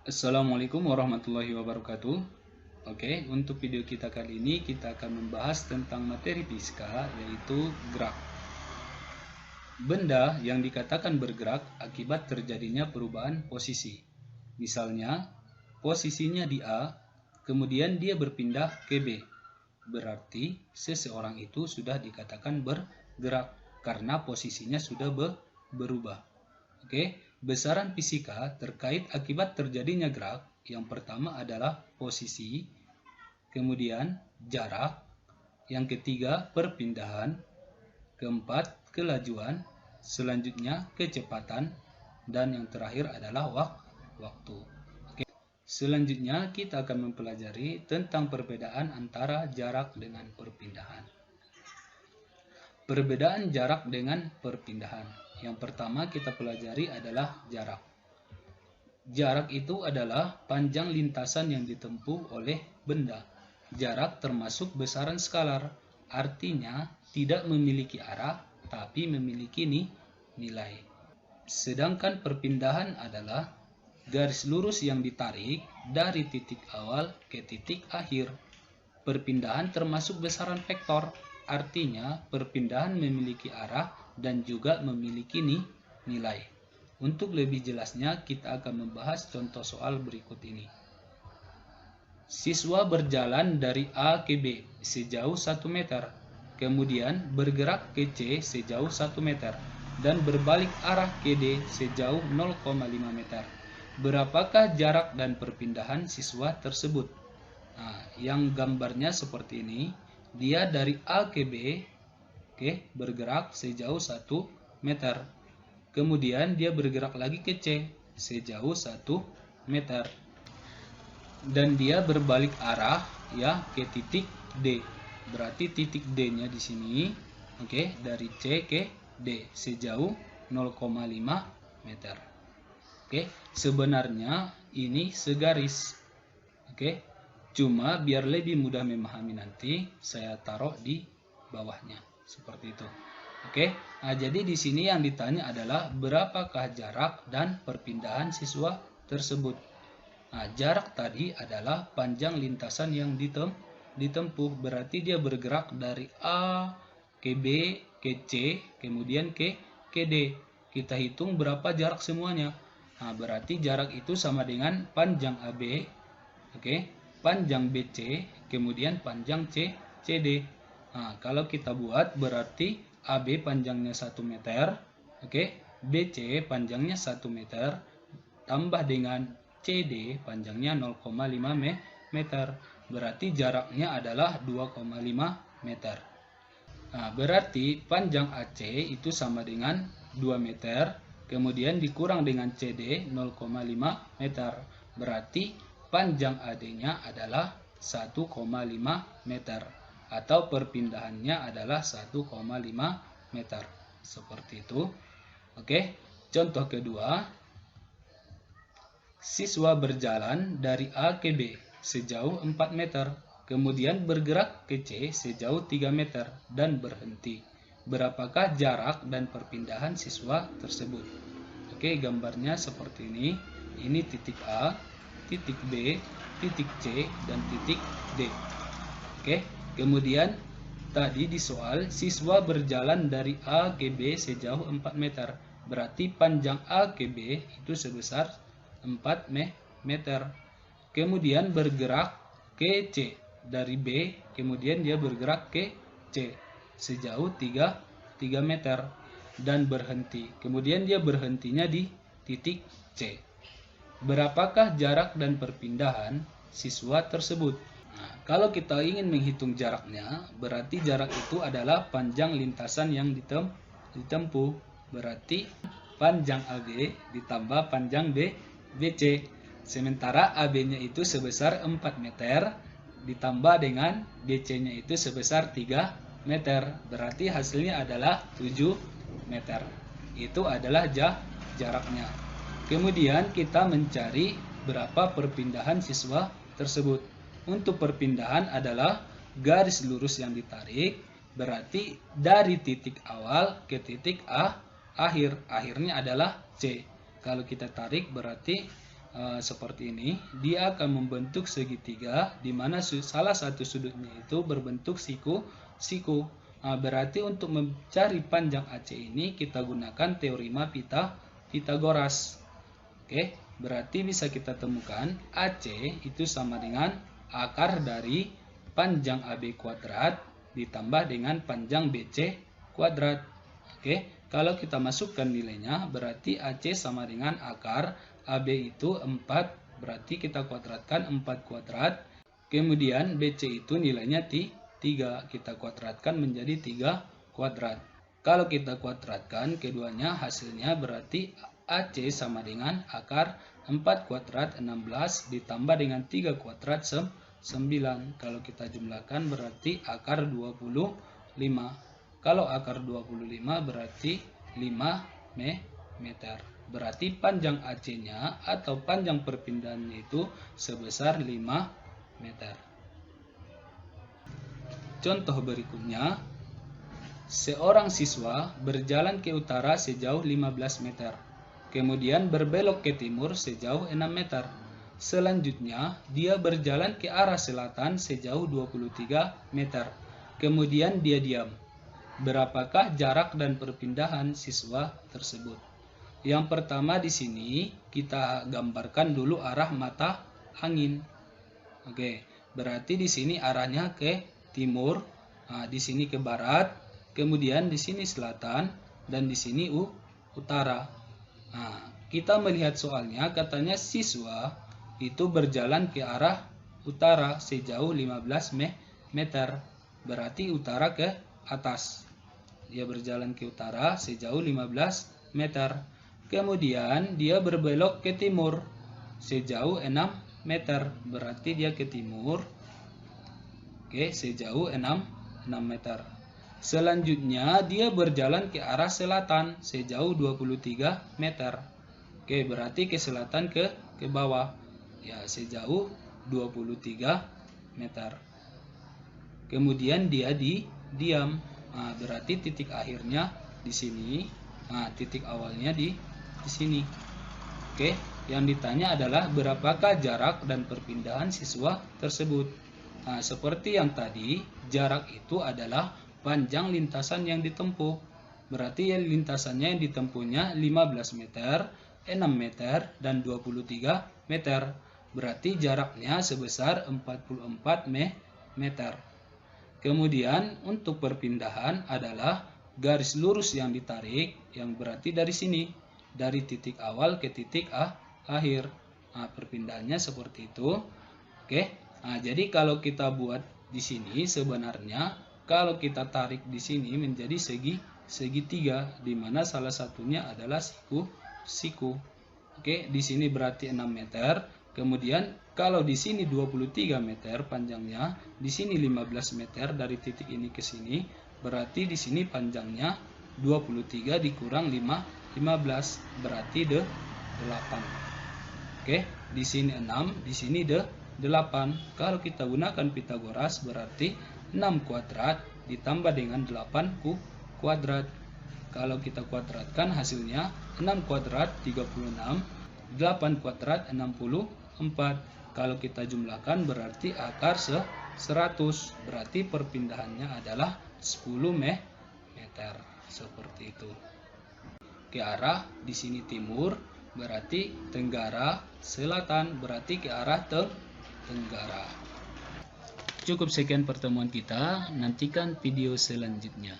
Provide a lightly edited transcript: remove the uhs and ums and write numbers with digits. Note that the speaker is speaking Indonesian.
Assalamualaikum warahmatullahi wabarakatuh. Oke, untuk video kita kali ini kita akan membahas tentang materi fisika, yaitu gerak. Benda yang dikatakan bergerak akibat terjadinya perubahan posisi. Misalnya, posisinya di A, kemudian dia berpindah ke B. Berarti seseorang itu sudah dikatakan bergerak karena posisinya sudah berubah. Oke, besaran fisika terkait akibat terjadinya gerak. Yang pertama adalah posisi, kemudian jarak, yang ketiga perpindahan, keempat kelajuan, selanjutnya kecepatan, dan yang terakhir adalah waktu. Oke. Selanjutnya kita akan mempelajari tentang perbedaan antara jarak dengan perpindahan. Perbedaan jarak dengan perpindahan. Yang pertama kita pelajari adalah jarak. Jarak itu adalah panjang lintasan yang ditempuh oleh benda. Jarak termasuk besaran skalar, artinya tidak memiliki arah, tapi memiliki nilai. Sedangkan perpindahan adalah garis lurus yang ditarik dari titik awal ke titik akhir. Perpindahan termasuk besaran vektor, artinya perpindahan memiliki arah dan juga memiliki nilai. Untuk lebih jelasnya, kita akan membahas contoh soal berikut ini. Siswa berjalan dari A ke B sejauh 1 meter, kemudian bergerak ke C sejauh 1 meter, dan berbalik arah ke D sejauh 0,5 meter. Berapakah jarak dan perpindahan siswa tersebut? Nah, yang gambarnya seperti ini. Dia dari A ke B, bergerak sejauh 1 meter. Kemudian dia bergerak lagi ke C sejauh 1 meter. Dan dia berbalik arah ya ke titik D. Berarti titik D-nya di sini, dari C ke D sejauh 0,5 meter. Sebenarnya ini segaris. Cuma biar lebih mudah memahami nanti saya taruh di bawahnya seperti itu. Nah, jadi di sini yang ditanya adalah berapakah jarak dan perpindahan siswa tersebut. Nah, jarak tadi adalah panjang lintasan yang ditempuh, berarti dia bergerak dari A ke B ke C kemudian ke D. Kita hitung berapa jarak semuanya. Nah, berarti jarak itu sama dengan panjang AB, panjang BC kemudian panjang CD. Nah, kalau kita buat berarti AB panjangnya 1 meter, BC panjangnya 1 meter, tambah dengan CD panjangnya 0,5 meter. Berarti jaraknya adalah 2,5 meter. Nah, berarti panjang AC itu sama dengan 2 meter, kemudian dikurang dengan CD 0,5 meter. Berarti panjang AD-nya adalah 1,5 meter. Atau perpindahannya adalah 1,5 meter. Seperti itu. Contoh kedua. Siswa berjalan dari A ke B sejauh 4 meter, kemudian bergerak ke C sejauh 3 meter dan berhenti. Berapakah jarak dan perpindahan siswa tersebut? Gambarnya seperti ini. Ini titik A, titik B, titik C, dan titik D. Kemudian tadi di soal siswa berjalan dari A ke B sejauh 4 meter. Berarti panjang A ke B itu sebesar 4 meter. Kemudian bergerak ke C dari B, kemudian dia bergerak ke C sejauh 3 meter dan berhenti. Kemudian dia berhentinya di titik C. Berapakah jarak dan perpindahan siswa tersebut? Nah, kalau kita ingin menghitung jaraknya, berarti jarak itu adalah panjang lintasan yang ditempuh. Berarti panjang AB ditambah panjang BC. Sementara AB-nya itu sebesar 4 meter ditambah dengan BC-nya itu sebesar 3 meter. Berarti hasilnya adalah 7 meter. Itu adalah jaraknya. Kemudian kita mencari berapa perpindahan siswa tersebut. Untuk perpindahan adalah garis lurus yang ditarik, berarti dari titik awal ke titik akhirnya adalah C. Kalau kita tarik berarti seperti ini, dia akan membentuk segitiga di mana salah satu sudutnya itu berbentuk siku. Berarti untuk mencari panjang AC ini kita gunakan teorema Pitagoras. Oke, berarti bisa kita temukan AC itu sama dengan akar dari panjang AB kuadrat ditambah dengan panjang BC kuadrat. Oke, kalau kita masukkan nilainya berarti AC sama dengan akar AB itu 4, berarti kita kuadratkan 4 kuadrat. Kemudian BC itu nilainya 3, kita kuadratkan menjadi 3 kuadrat. Kalau kita kuadratkan keduanya hasilnya berarti AC sama dengan akar 4 kuadrat 16 ditambah dengan 3 kuadrat 9. Kalau kita jumlahkan berarti akar 25. Kalau akar 25 berarti 5 meter. Berarti panjang AC-nya atau panjang perpindahannya itu sebesar 5 meter. Contoh berikutnya, seorang siswa berjalan ke utara sejauh 15 meter. Kemudian berbelok ke timur sejauh 6 meter. Selanjutnya, dia berjalan ke arah selatan sejauh 23 meter. Kemudian dia diam. Berapakah jarak dan perpindahan siswa tersebut? Yang pertama di sini kita gambarkan dulu arah mata angin. Oke, berarti di sini arahnya ke timur, di sini ke barat, kemudian di sini selatan, dan di sini utara. Kita melihat soalnya katanya siswa itu berjalan ke arah utara sejauh 15 meter. Berarti utara ke atas. Dia berjalan ke utara sejauh 15 meter. Kemudian dia berbelok ke timur sejauh 6 meter. Berarti dia ke timur. Oke, sejauh 6 meter. Selanjutnya dia berjalan ke arah selatan sejauh 23 meter. Oke, berarti ke selatan ke bawah. Ya, sejauh 23 meter. Kemudian dia diam. Berarti titik akhirnya di sini. Titik awalnya di sini. Oke, yang ditanya adalah berapakah jarak dan perpindahan siswa tersebut. Seperti yang tadi, jarak itu adalah panjang lintasan yang ditempuh. Berarti lintasannya yang ditempuhnya 15 meter, 6 meter, dan 23 meter. Berarti jaraknya sebesar 44 meter. Kemudian untuk perpindahan adalah garis lurus yang ditarik, yang berarti dari sini, dari titik awal ke titik akhir. Perpindahannya seperti itu. Oke. Jadi kalau kita buat di sini sebenarnya kalau kita tarik di sini menjadi segitiga, di mana salah satunya adalah siku. Oke, di sini berarti 6 meter. Kemudian kalau di sini 23 meter panjangnya, di sini 15 meter dari titik ini ke sini, berarti di sini panjangnya 23 dikurang 15 berarti 8. Oke, di sini 6, di sini 8. Kalau kita gunakan Pitagoras berarti 6 kuadrat ditambah dengan 8 kuadrat. Kalau kita kuadratkan hasilnya 6 kuadrat 36, 8 kuadrat 64. Kalau kita jumlahkan berarti akar 100. Berarti perpindahannya adalah 10 meter. Seperti itu. Ke arah di sini timur berarti tenggara, selatan berarti ke arah tenggara. Cukup sekian pertemuan kita, nantikan video selanjutnya.